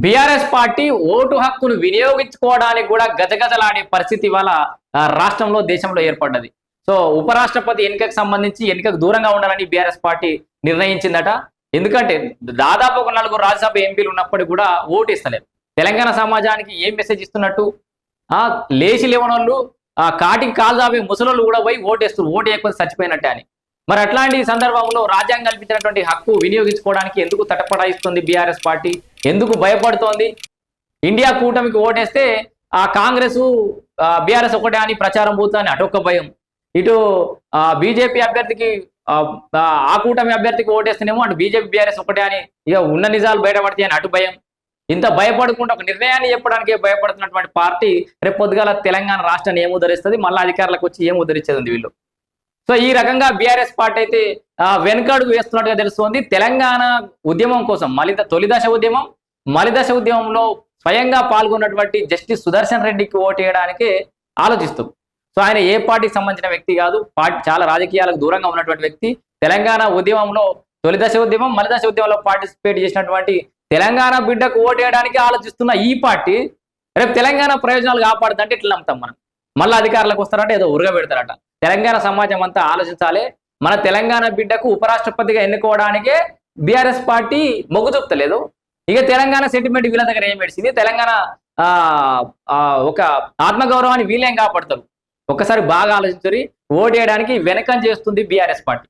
BRS party vote హక్కును వినియోగించుకోవడానికి కూడా గజగజలాడే పరిస్థితి ఇవాళ రాష్ట్రంలో దేశంలో ఏర్పడ్డది. సో ఉపరాష్ట్రపతి ఎన్నికకు సంబంధించి ఎన్నికకు దూరంగా ఉండాలని బీఆర్ఎస్ పార్టీ నిర్ణయించిందట. ఎందుకంటే దాదాపు ఒక 4 రాజ్యసభ ఎంపీలు ఉన్నప్పటికీ కూడా ఓటు ఇస్తలేరు. తెలంగాణ సమాజానికి ఏం మెసేజ్ ఇస్తున్నట్టు? లేచి లేవనోళ్ళు కాటికి కాల్జాబే ముసలోళ్ళు కూడా పోయి ఓటేస్తారు, ఓటు వేయకపోతే చచ్చిపోయినట్టే అని. మరి అట్లాంటి సందర్భంలో రాజ్యాంగం కల్పించినటువంటి హక్కు వినియోగించుకోవడానికి ఎందుకు తటపడాయిస్తుంది బీఆర్ఎస్ పార్టీ? ఎందుకు భయపడుతోంది? ఇండియా కూటమికి ఓటేస్తే ఆ కాంగ్రెస్ బీఆర్ఎస్ ఒకటే అని ప్రచారం పోతుందని అటొక్క భయం, ఇటు బీజేపీ అభ్యర్థికి ఆ కూటమి అభ్యర్థికి ఓటేస్తేనేమో అటు బీజేపీ బీఆర్ఎస్ ఒకటే అని ఇక ఉన్న నిజాలు బయటపడతాయి అని అటు భయం. ఇంత భయపడకుండా ఒక నిర్ణయాన్ని చెప్పడానికే భయపడుతున్నటువంటి పార్టీ రేపు పొద్దుగాల తెలంగాణ రాష్ట్రాన్ని ఏం ఉద్ధరిస్తుంది, మళ్ళీ అధికారులకు వచ్చి ఏం ఉద్ధరించేది ఉంది వీళ్ళు. సో ఈ రకంగా బీఆర్ఎస్ పార్టీ అయితే వెనుకడుగు వేస్తున్నట్టుగా తెలుస్తోంది. తెలంగాణ ఉద్యమం కోసం తొలి దశ ఉద్యమం, మలిదశ ఉద్యమంలో స్వయంగా పాల్గొన్నటువంటి జస్టిస్ సుదర్శన్ రెడ్డికి ఓటు వేయడానికే ఆలోచిస్తూ. సో ఆయన ఏ పార్టీకి సంబంధించిన వ్యక్తి కాదు, పార్టీ చాలా రాజకీయాలకు దూరంగా ఉన్నటువంటి వ్యక్తి. తెలంగాణ ఉద్యమంలో తొలి దశ ఉద్యమం, మలిదశ ఉద్యమంలో పార్టిసిపేట్ చేసినటువంటి తెలంగాణ బిడ్డకు ఓటు వేయడానికి ఆలోచిస్తున్న ఈ పార్టీ రేపు తెలంగాణ ప్రయోజనాలు కాపాడుతుంటే ఇట్లా నమ్ముతాం మనం. మళ్ళీ అధికారులకు వస్తారంటే ఏదో ఉరగ పెడతారట. తెలంగాణ సమాజం అంతా ఆలోచించాలి. మన తెలంగాణ బిడ్డకు ఉపరాష్ట్రపతిగా ఎన్నుకోవడానికే బీఆర్ఎస్ పార్టీ మొగ్గు చూపుతలేదు. ఇక తెలంగాణ సెంటిమెంట్ వీళ్ళ దగ్గర ఏం పెడిచింది? తెలంగాణ ఒక ఆత్మగౌరవాన్ని వీళ్ళేం కాపాడతారు? ఒక్కసారి బాగా ఆలోచించి ఓటు వేయడానికి వెనకం చేస్తుంది బీఆర్ఎస్ పార్టీ.